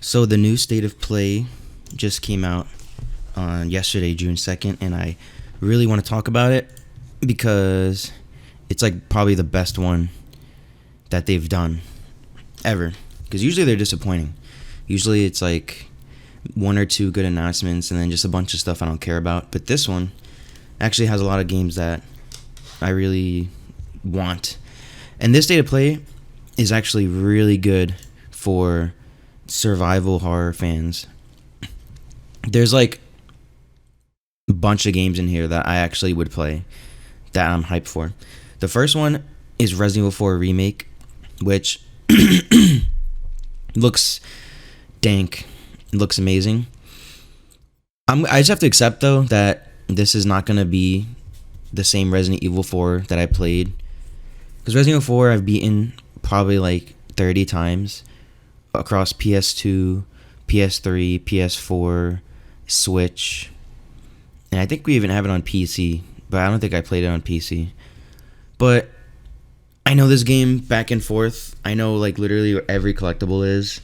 So the new State of Play just came out on yesterday, June 2nd, and I really want to talk about it because it's like probably the best one that they've done ever. Because usually they're disappointing. Usually it's like one or two good announcements and then just a bunch of stuff I don't care about. But this one actually has a lot of games that I really want. And this State of Play is actually really good for survival horror fans. There's like a bunch of games in here that I actually would play that I'm hyped for. The first one is Resident Evil 4 Remake, which looks dank. It looks amazing. I just have to accept though that this is not going to be the same Resident Evil 4 that I played. Because Resident Evil 4 I've beaten probably like 30 times across PS2, PS3, PS4, Switch. And I think we even have it on PC, but I don't think I played it on PC. But I know this game back and forth. I know like literally where every collectible is.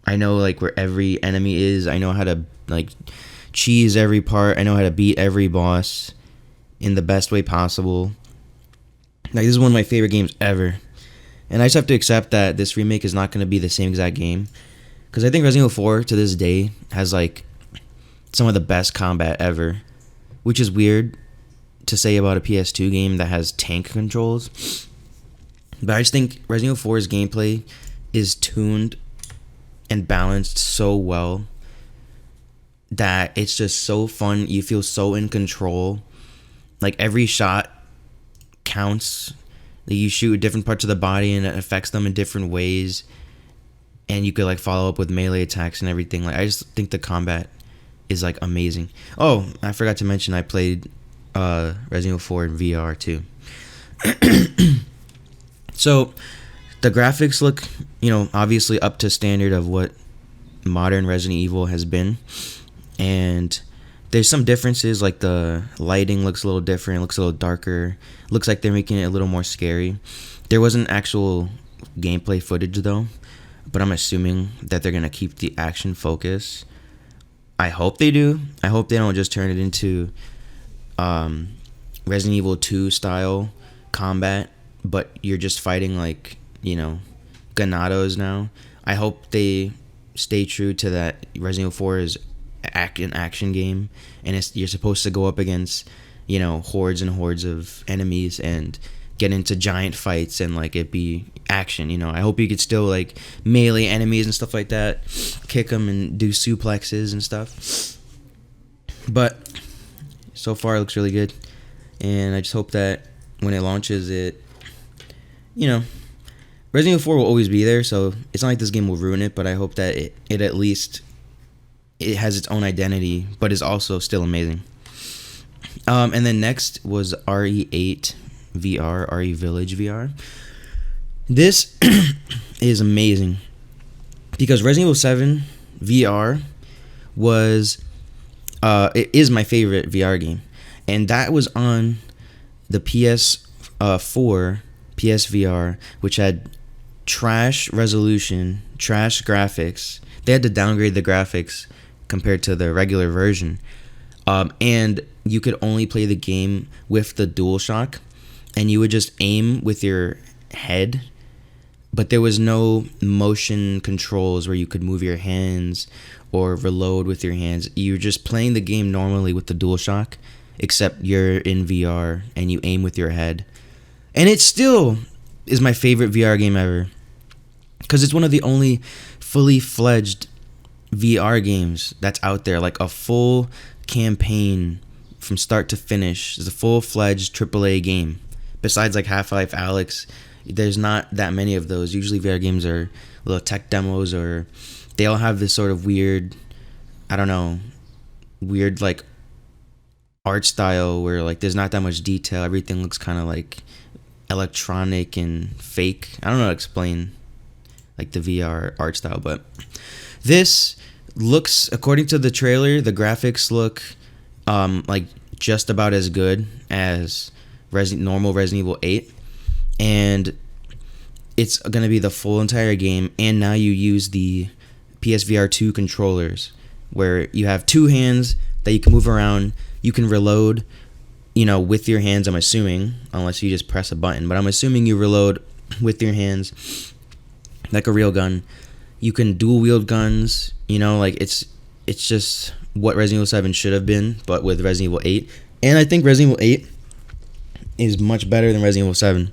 I know like where every enemy is. I know how to like cheese every part. I know how to beat every boss in the best way possible. Like, this is one of my favorite games ever. And I just have to accept that this remake is not going to be the same exact game. Because I think Resident Evil 4 to this day has like some of the best combat ever. Which is weird to say about a PS2 game that has tank controls. But I just think Resident Evil 4's gameplay is tuned and balanced so well that it's just so fun. You feel so in control. Like, every shot counts. You shoot different parts of the body and it affects them in different ways, and you could like follow up with melee attacks and everything. Like, I just think the combat is like amazing. Oh, I forgot to mention I played Resident Evil 4 in VR too. So the graphics look, obviously up to standard of what modern Resident Evil has been, and there's some differences, like the lighting looks a little different, it looks a little darker, looks like they're making it a little more scary. There wasn't actual gameplay footage though, but I'm assuming that they're going to keep the action focus. I hope they do. I hope they don't just turn it into Resident Evil 2 style combat, but you're just fighting like, Ganados now. I hope they stay true to that. Resident Evil 4 is an action game, and you're supposed to go up against hordes and hordes of enemies and get into giant fights and like it be action. I hope you could still like melee enemies and stuff like that, kick them and do suplexes and stuff. But so far it looks really good, and I just hope that when it launches, Resident Evil 4 will always be there, so it's not like this game will ruin it, but I hope that it at least it has its own identity, but is also still amazing. And then next was RE8 VR, RE Village VR. This is amazing because Resident Evil 7 VR it is my favorite VR game, and that was on the PS4 PSVR, which had trash resolution, trash graphics. They had to downgrade the graphics compared to the regular version, and you could only play the game with the DualShock, and you would just aim with your head, but there was no motion controls where you could move your hands or reload with your hands. You were just playing the game normally with the DualShock, except you're in VR and you aim with your head. And it still is my favorite VR game ever, because it's one of the only fully fledged VR games that's out there, like a full campaign from start to finish. It's a full-fledged AAA game. Besides like Half-Life Alyx, there's not that many of those. Usually VR games are little tech demos, or they all have this sort of weird like art style where like there's not that much detail. Everything looks kind of like electronic and fake. I don't know how to explain like the VR art style, but this looks, according to the trailer, the graphics look like just about as good as normal Resident Evil 8, and it's going to be the full entire game, and now you use the PSVR 2 controllers, where you have two hands that you can move around. You can reload, with your hands, I'm assuming, unless you just press a button. But I'm assuming you reload with your hands like a real gun. You can dual wield guns, it's just what Resident Evil 7 should have been, but with Resident Evil 8. And I think Resident Evil 8 is much better than Resident Evil 7.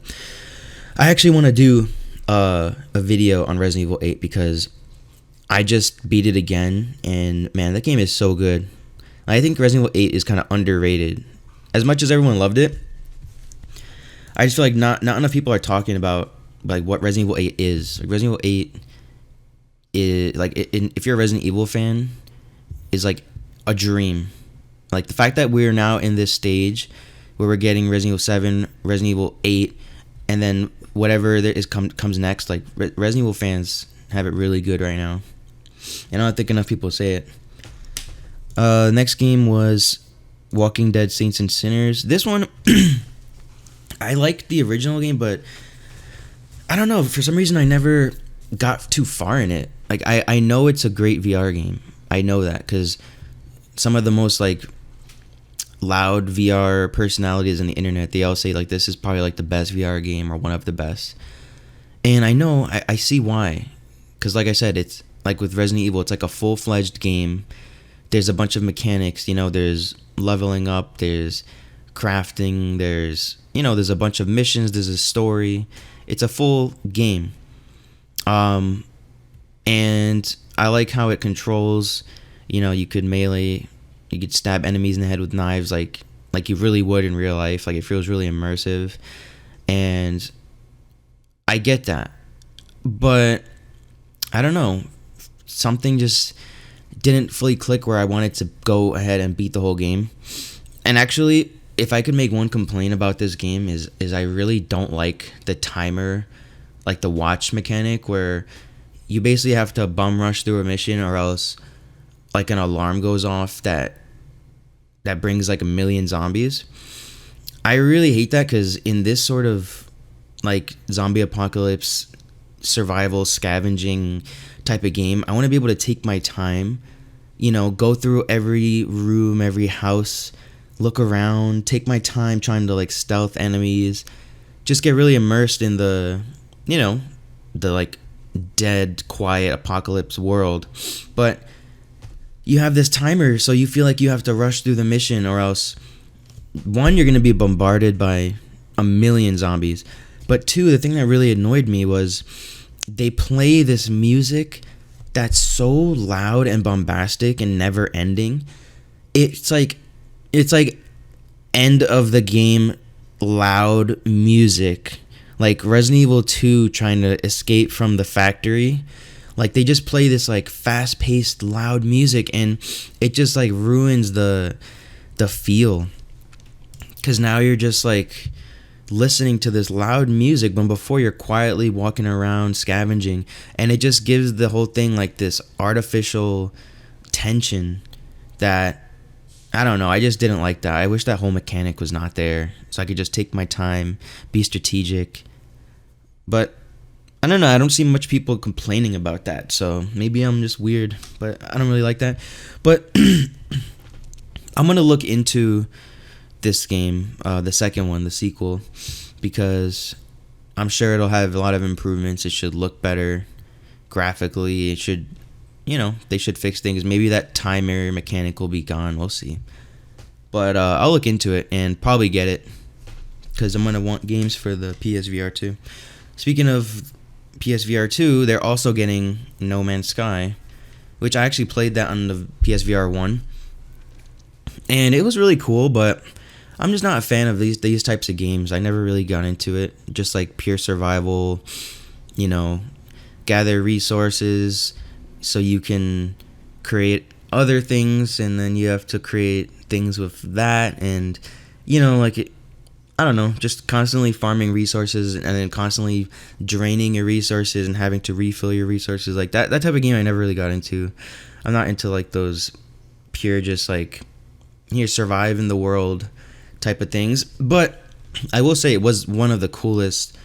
I actually want to do a video on Resident Evil 8 because I just beat it again, and man, that game is so good. I think Resident Evil 8 is kind of underrated. As much as everyone loved it, I just feel like not enough people are talking about like what Resident Evil 8 is. Like, Resident Evil 8 is like, if you're a Resident Evil fan, is like a dream. Like the fact that we're now in this stage where we're getting Resident Evil 7, Resident Evil 8, and then whatever there is comes next. Like Resident Evil fans have it really good right now, and I don't think enough people say it. Next game was Walking Dead Saints and Sinners. This one, I liked the original game, but I don't know, for some reason I never got too far in it. Like I know it's a great VR game. I know that because some of the most like loud VR personalities on the internet, they all say like this is probably like the best VR game or one of the best. And I know, I see why. Because like I said, it's like with Resident Evil, it's like a full-fledged game. There's a bunch of mechanics, there's leveling up, there's crafting, there's a bunch of missions, there's a story. It's a full game. And I like how it controls, you could melee, you could stab enemies in the head with knives like you really would in real life. Like it feels really immersive. And I get that. But I don't know. Something just didn't fully click where I wanted to go ahead and beat the whole game. And actually, if I could make one complaint about this game is I really don't like the timer, like the watch mechanic where you basically have to bum rush through a mission or else like an alarm goes off that brings like a million zombies. I really hate that because in this sort of like zombie apocalypse survival scavenging type of game, I want to be able to take my time, go through every room, every house, look around, take my time trying to like stealth enemies, just get really immersed in the like dead, quiet apocalypse world. But you have this timer, so you feel like you have to rush through the mission or else, one, you're going to be bombarded by a million zombies. But two, the thing that really annoyed me was they play this music that's so loud and bombastic and never ending. It's like end of the game loud music, like Resident Evil 2 trying to escape from the factory. Like they just play this like fast-paced loud music and it just like ruins the feel, because now you're just like listening to this loud music when before you're quietly walking around scavenging, and it just gives the whole thing like this artificial tension that I don't know, I just didn't like that. I wish that whole mechanic was not there so I could just take my time, be strategic. But I don't know, I don't see much people complaining about that, so maybe I'm just weird, but I don't really like that. But I'm gonna look into this game, the second one, the sequel, because I'm sure it'll have a lot of improvements. It should look better graphically. It should, they should fix things. Maybe that timer mechanic will be gone. We'll see. But I'll look into it and probably get it because I'm going to want games for the PSVR 2. Speaking of PSVR 2, they're also getting No Man's Sky, which I actually played that on the PSVR 1. And it was really cool, but I'm just not a fan of these types of games. I never really got into it. Just like pure survival, gather resources so you can create other things, and then you have to create things with that, and I don't know, just constantly farming resources and then constantly draining your resources and having to refill your resources. Like that type of game I never really got into. I'm not into like those pure just like here survive in the world type of things. But I will say it was one of the coolest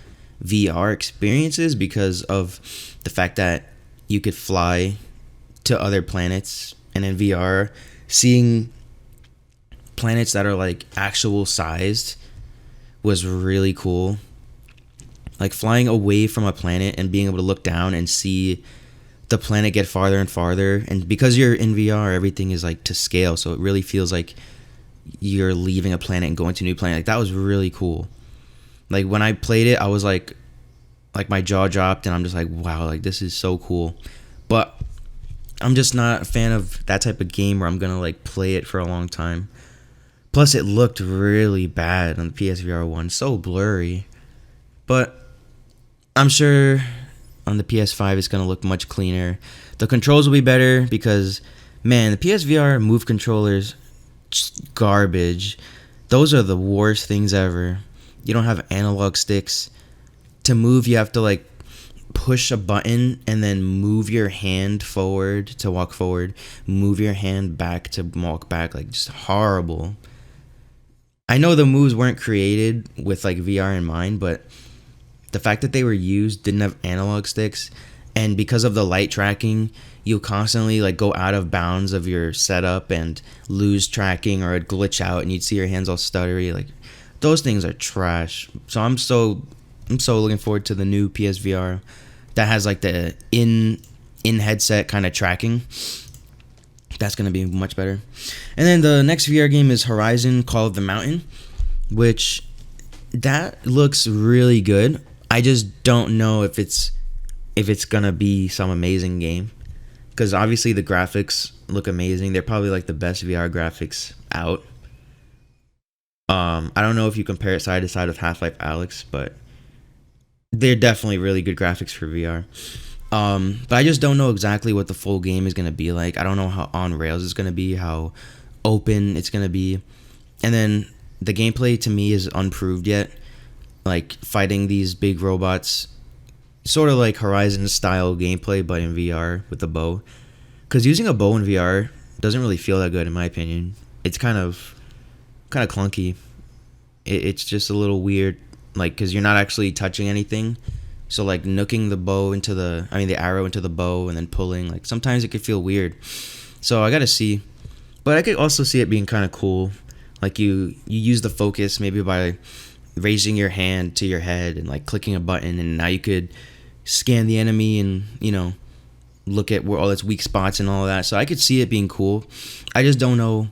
VR experiences because of the fact that you could fly to other planets, and in VR, seeing planets that are like actual sized was really cool. Like flying away from a planet and being able to look down and see the planet get farther and farther, and because you're in VR, everything is like to scale, so it really feels like you're leaving a planet and going to a new planet. Like that was really cool. Like when I played it, I was like my jaw dropped, and I'm just like, wow, like this is so cool. But I'm just not a fan of that type of game where I'm gonna like play it for a long time. Plus, it looked really bad on the PSVR 1, so blurry. But I'm sure on the PS5 it's gonna look much cleaner. The controls will be better because, man, the PSVR Move controllers, just garbage. Those are the worst things ever. You don't have analog sticks. To move, you have to like push a button and then move your hand forward to walk forward, move your hand back to walk back. Like, just horrible. I know the moves weren't created with like VR in mind, but the fact that they were used didn't have analog sticks, and because of the light tracking, you'll constantly like go out of bounds of your setup and lose tracking, or it'd glitch out and you'd see your hands all stuttery. Like, those things are trash. So I'm so looking forward to the new PSVR that has like the in headset kind of tracking. That's gonna be much better. And then the next VR game is Horizon Call of the Mountain, which that looks really good. I just don't know if it's gonna be some amazing game, because obviously the graphics look amazing. They're probably like the best VR graphics out. I don't know if you compare it side to side with Half-Life Alyx, but they're definitely really good graphics for VR. But I just don't know exactly what the full game is gonna be like. I don't know how on rails it's gonna be, how open it's gonna be, and then the gameplay to me is unproved yet. Like fighting these big robots, sort of like Horizon style gameplay, but in VR with a bow. Because using a bow in VR doesn't really feel that good, in my opinion. It's kind of clunky. It's just a little weird, like, because you're not actually touching anything. So like nooking the arrow into the bow and then pulling, like sometimes it could feel weird. So I gotta see, but I could also see it being kind of cool. Like you use the focus maybe by raising your hand to your head and like clicking a button, and now you could scan the enemy and, you know, look at where all its weak spots and all of that. So I could see it being cool. I just don't know.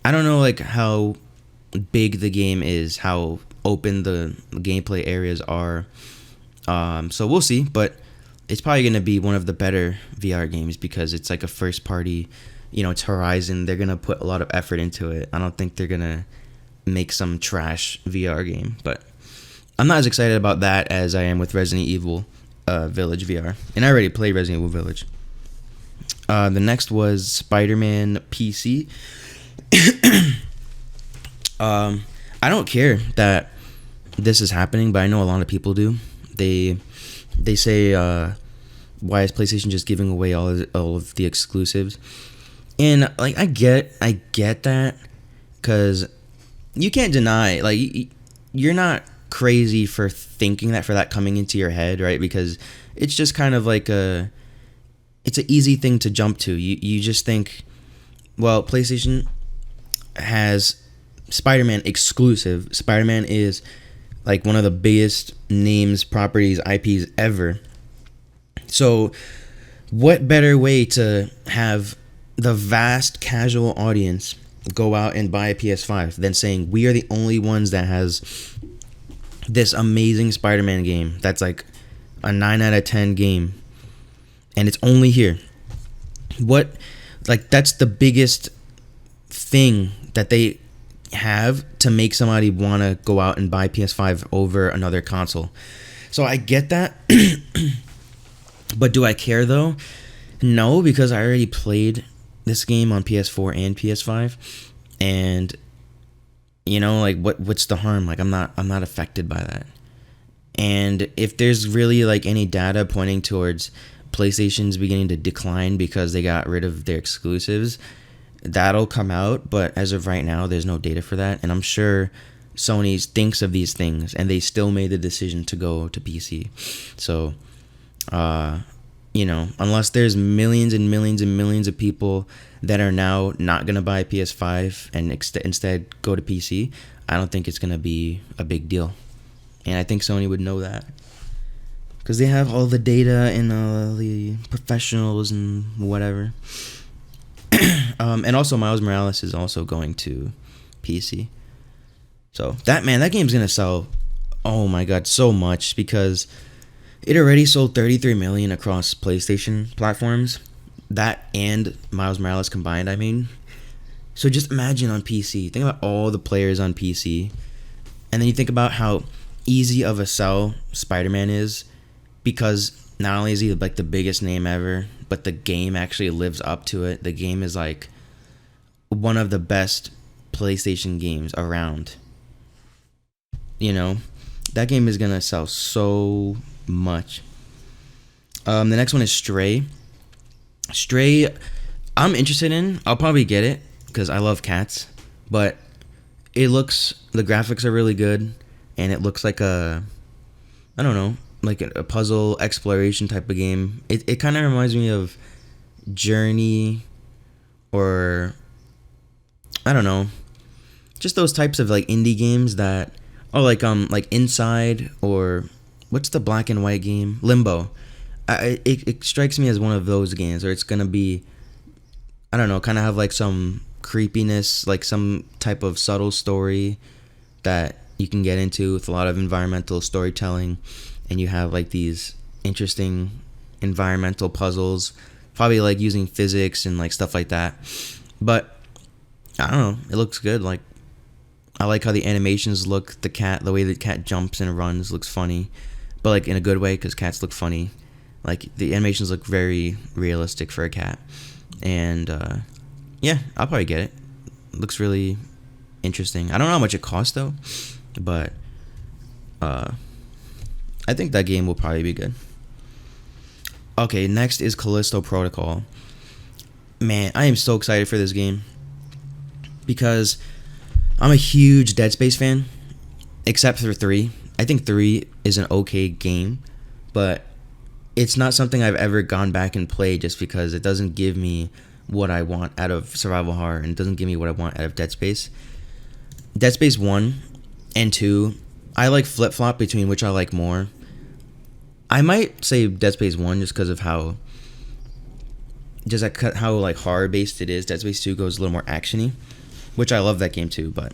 I don't know like how big the game is, how open the gameplay areas are. So we'll see, but it's probably going to be one of the better VR games because it's like a first party, you know, it's Horizon. They're going to put a lot of effort into it. I don't think they're going to make some trash VR game, but I'm not as excited about that as I am with Resident Evil Village VR, and I already played Resident Evil Village. The next was Spider-Man PC. I don't care that this is happening, but I know a lot of people do. They say, why is PlayStation just giving away all of the exclusives? And like I get that, because you can't deny, like, you're not crazy for thinking that, for that coming into your head, right? Because it's just kind of like it's an easy thing to jump to. You just think, well, PlayStation has Spider-Man exclusive. Spider-Man is like one of the biggest names, properties, IPs ever. So what better way to have the vast casual audience go out and buy a PS5 than saying we are the only ones that has this amazing Spider-Man game that's like a 9 out of 10 game, and it's only here. What, like, that's the biggest thing that they have to make somebody want to go out and buy PS5 over another console. So I get that. But do I care though? No, because I already played this game on PS4 and PS5, and you know, like, what's the harm? Like, I'm not affected by that. And if there's really like any data pointing towards PlayStation's beginning to decline because they got rid of their exclusives, that'll come out. But as of right now, there's no data for that, and I'm sure Sony thinks of these things, and they still made the decision to go to PC. So unless there's millions and millions and millions of people that are now not gonna buy PS5 and instead go to PC, I don't think it's gonna be a big deal. And I think Sony would know that because they have all the data and the professionals and whatever. And also Miles Morales is also going to PC. So that game's gonna sell, oh my god, so much, because it already sold 33 million across PlayStation platforms. That and Miles Morales combined, I mean. So just imagine on PC. Think about all the players on PC. And then you think about how easy of a sell Spider-Man is, because not only is he like the biggest name ever, but the game actually lives up to it. The game is like one of the best PlayStation games around. That game is gonna sell so much. The next one is Stray. Stray, I'm interested in. I'll probably get it because I love cats, but the graphics are really good, and it looks like I don't know, like a puzzle exploration type of game. It kind of reminds me of Journey, or I don't know, just those types of like indie games that, like Inside, or what's the black and white game? Limbo. It strikes me as one of those games where it's gonna be, I don't know, kind of have like some creepiness, like some type of subtle story that you can get into with a lot of environmental storytelling, and you have like these interesting environmental puzzles, probably like using physics and like stuff like that. But I don't know, it looks good. Like, I like how the animations look. The way the cat jumps and runs looks funny, but like in a good way, because cats look funny. Like, the animations look very realistic for a cat. And yeah, I'll probably get it. Looks really interesting. I don't know how much it costs though, but I think that game will probably be good. Okay, next is Callisto Protocol. Man, I am so excited for this game because I'm a huge Dead Space fan, except for 3. I think 3 is an okay game, but it's not something I've ever gone back and played just because it doesn't give me what I want out of survival horror, and it doesn't give me what I want out of Dead Space. Dead Space 1 and 2, I like flip-flop between which I like more. I might say Dead Space 1 just because of how like horror-based it is. Dead Space 2 goes a little more action-y, which I love that game too, but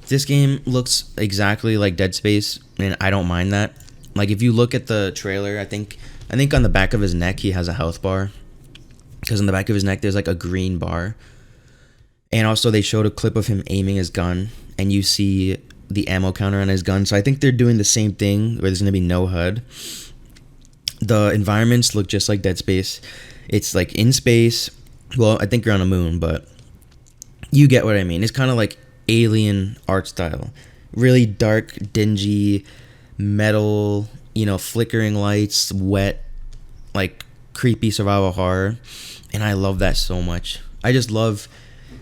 this game looks exactly like Dead Space, and I don't mind that. Like, if you look at the trailer, I think on the back of his neck he has a health bar, because on the back of his neck there's like a green bar. And also they showed a clip of him aiming his gun, and you see the ammo counter on his gun. So I think they're doing the same thing, where there's going to be no HUD. The environments look just like Dead Space. It's like in space. Well, I think you're on a moon, but you get what I mean. It's kind of like alien art style. Really dark, dingy, metal, flickering lights, wet, like creepy survival horror. And I love that so much. I just love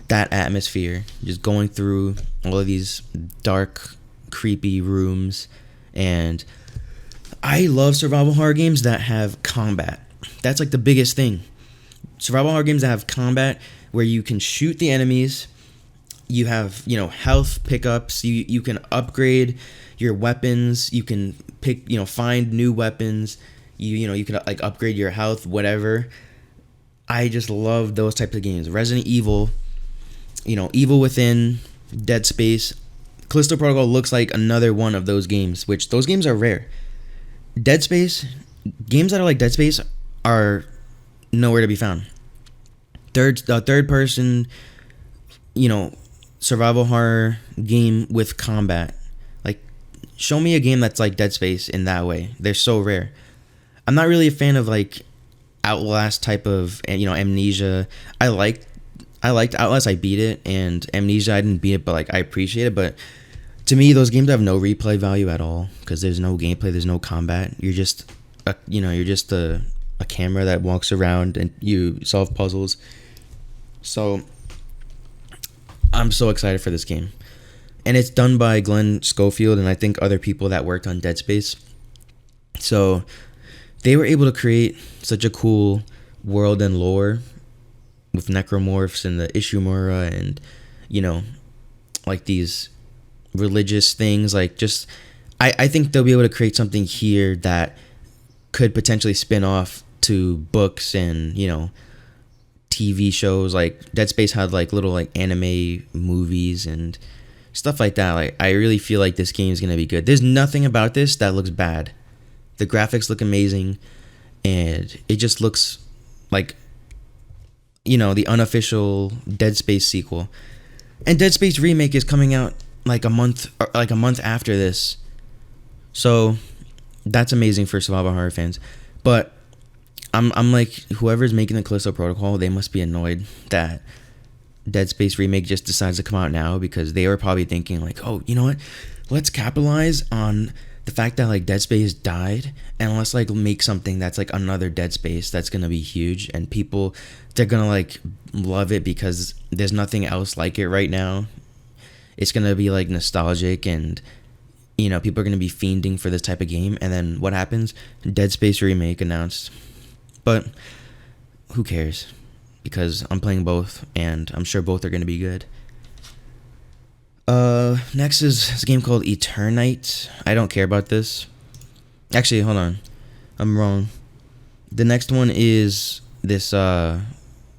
that atmosphere, just going through all of these dark, creepy rooms. And I love survival horror games that have combat. That's like the biggest thing. Survival horror games that have combat, where you can shoot the enemies, you have, health pickups, you can upgrade your weapons, you can pick, find new weapons, you can like upgrade your health, whatever. I just love those types of games. Resident Evil, Evil Within, Dead Space. Callisto Protocol looks like another one of those games, which those games are rare. Dead Space, games that are like Dead Space are nowhere to be found. Third person, survival horror game with combat. Like, show me a game that's like Dead Space in that way. They're so rare. I'm not really a fan of like Outlast type of, Amnesia. I liked Outlast. I beat it, and Amnesia I didn't beat it, but like I appreciate it. But to me, those games have no replay value at all, because there's no gameplay, there's no combat. You're just a camera that walks around and you solve puzzles. So I'm so excited for this game, and it's done by Glenn Schofield and I think other people that worked on Dead Space. So they were able to create such a cool world and lore with necromorphs and the Ishimura and, you know, like these religious things. Like, just, I think they'll be able to create something here that could potentially spin off to books and, you know, TV shows. Like Dead Space had like little like anime movies and stuff like that. Like, I really feel like this game is gonna be good. There's nothing about this that looks bad. The graphics look amazing, and it just looks like, you know, the unofficial Dead Space sequel. And Dead Space remake is coming out like a month after this, so that's amazing for survival horror fans. But I'm like, whoever's making the Callisto Protocol, they must be annoyed that Dead Space remake just decides to come out now, because they were probably thinking like, oh, you know what, let's capitalize on the fact that like Dead Space died, and let's like make something that's like another Dead Space that's gonna be huge, and people, they're gonna like love it because there's nothing else like it right now. It's gonna be like nostalgic, and, you know, people are gonna be fiending for this type of game. And then what happens? Dead Space remake announced. But who cares? Because I'm playing both, and I'm sure both are gonna be good. Next is this game called Eternite. I don't care about this. Actually, hold on, I'm wrong. The next one is this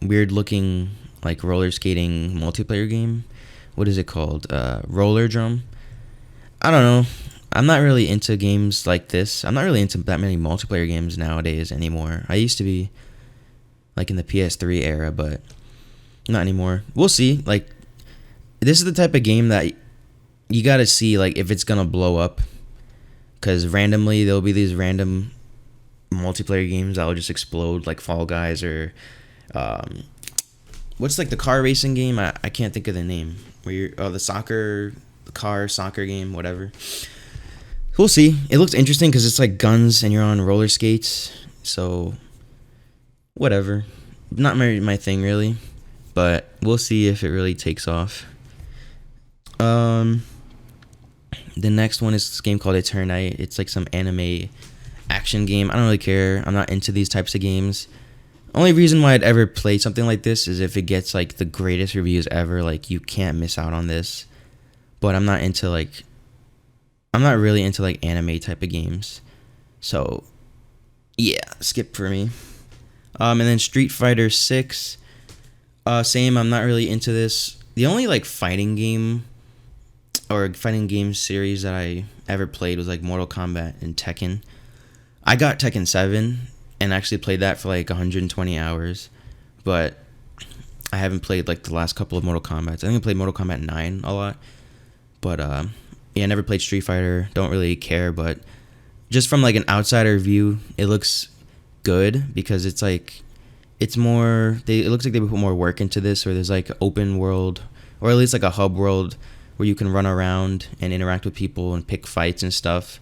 weird looking like roller skating multiplayer game. What is it called? Roller Drum. I don't know. I'm not really into games like this. I'm not really into that many multiplayer games nowadays anymore. I used to be like in the PS3 era, but not anymore. We'll see. Like, this is the type of game that you gotta see like if it's gonna blow up, because randomly there'll be these random multiplayer games that will just explode, like Fall Guys, or what's like the car racing game? I can't think of the name. Where you're the car soccer game, whatever. We'll see. It looks interesting because it's like guns and you're on roller skates. So whatever. Not my thing really, but we'll see if it really takes off. The next one is this game called Eternite. It's like some anime action game. I don't really care. I'm not into these types of games. Only reason why I'd ever play something like this is if it gets like the greatest reviews ever. Like, you can't miss out on this. But I'm not really into like anime type of games. So yeah, skip for me. And then Street Fighter 6. Same, I'm not really into this. The only like fighting game series that I ever played was like Mortal Kombat and Tekken. I got Tekken 7 and actually played that for like 120 hours, but I haven't played like the last couple of Mortal Kombats. I think I played Mortal Kombat 9 a lot, but yeah, I never played Street Fighter. Don't really care, but just from like an outsider view, it looks good because it's like it looks like they put more work into this, or there's like open world, or at least like a hub world where you can run around and interact with people and pick fights and stuff,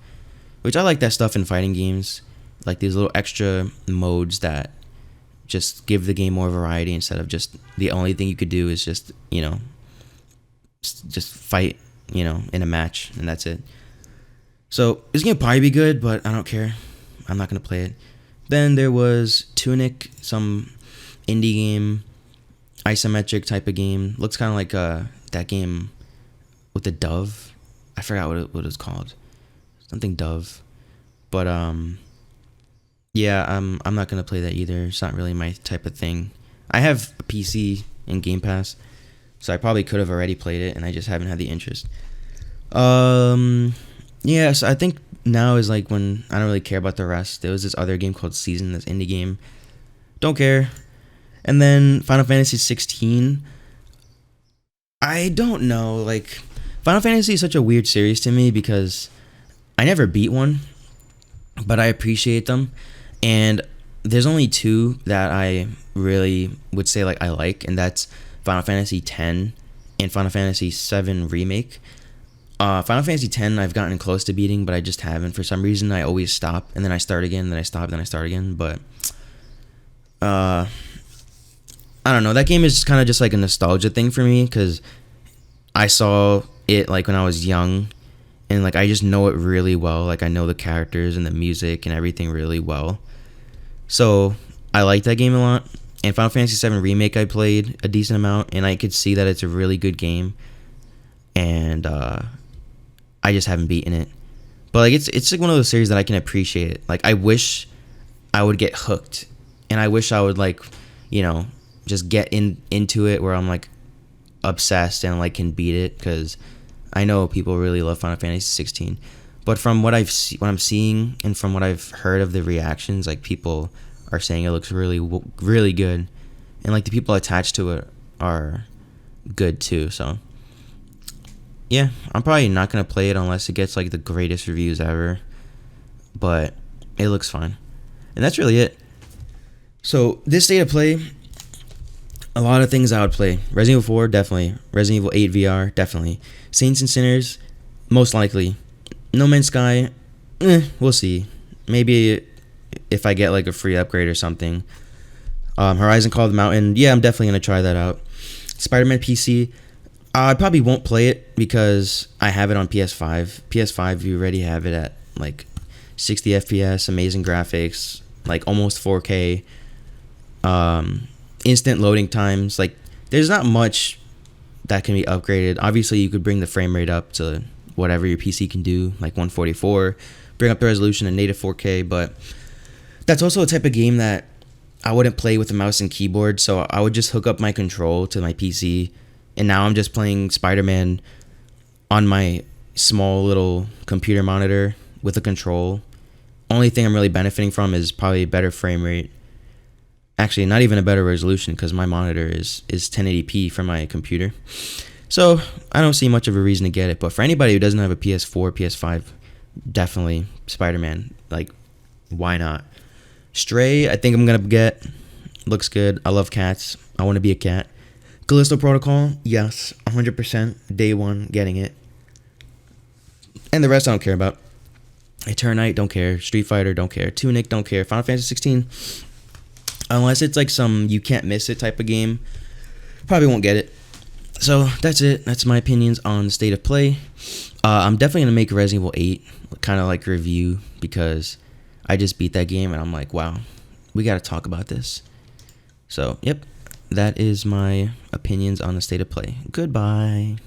which I like that stuff in fighting games, like these little extra modes that just give the game more variety instead of just the only thing you could do is just, you know, just fight, you know, in a match, and that's it. So this game will probably be good, but I don't care. I'm not gonna play it. Then there was Tunic, some indie game, isometric type of game. Looks kind of like that game with the dove. I forgot what it was called. Something dove. But yeah, I'm not gonna play that either. It's not really my type of thing. I have a PC and Game Pass, so I probably could have already played it, and I just haven't had the interest. Yeah, so I think now is like when I don't really care about the rest. There was this other game called Season, this indie game. Don't care. And then Final Fantasy 16. I don't know, like, Final Fantasy is such a weird series to me because I never beat one, but I appreciate them. And there's only two that I really would say like I like, and that's Final Fantasy X and Final Fantasy VII Remake. Final Fantasy X I've gotten close to beating, but I just haven't. For some reason, I always stop, and then I start again, then I stop, then I start again. But I don't know. That game is kind of just like a nostalgia thing for me because I saw it like when I was young, and like I just know it really well. Like I know the characters and the music and everything really well. So I like that game a lot. And Final Fantasy VII Remake I played a decent amount, and I could see that it's a really good game. And I just haven't beaten it. But like it's like one of those series that I can appreciate. Like I wish I would get hooked, and I wish I would like, just get into it where I'm like obsessed and like can beat it, because I know people really love Final Fantasy 16. But from what what I'm seeing and from what I've heard of the reactions, like people are saying it looks really really good, and like the people attached to it are good too. So yeah, I'm probably not gonna play it unless it gets like the greatest reviews ever, but it looks fine. And that's really it. So this state of play, a lot of things I would play. Resident Evil 4, definitely. Resident Evil 8 VR, definitely. Saints and Sinners, most likely. No Man's Sky, we'll see. Maybe if I get like a free upgrade or something. Horizon Call of the Mountain, yeah, I'm definitely gonna try that out. Spider-Man PC, I probably won't play it because I have it on PS5. PS5, you already have it at like 60 FPS, amazing graphics, like almost 4K, instant loading times. Like there's not much that can be upgraded. Obviously, you could bring the frame rate up to whatever your PC can do, like 144, bring up the resolution to native 4K, but that's also a type of game that I wouldn't play with a mouse and keyboard, so I would just hook up my control to my PC, and now I'm just playing Spider-Man on my small little computer monitor with a control. Only thing I'm really benefiting from is probably a better frame rate. Actually, not even a better resolution, because my monitor is 1080p for my computer. So I don't see much of a reason to get it. But for anybody who doesn't have a PS4, PS5, definitely Spider-Man. Like, why not? Stray, I think I'm going to get. Looks good. I love cats. I want to be a cat. Callisto Protocol, yes, 100%. Day one, getting it. And the rest I don't care about. Eternite, don't care. Street Fighter, don't care. Tunic, don't care. Final Fantasy 16, unless it's like some you can't miss it type of game, probably won't get it. So that's it. That's my opinions on the state of play. I'm definitely going to make Resident Evil 8 kind of like review, because I just beat that game and I'm like, wow, we got to talk about this. So, yep, that is my opinions on the state of play. Goodbye.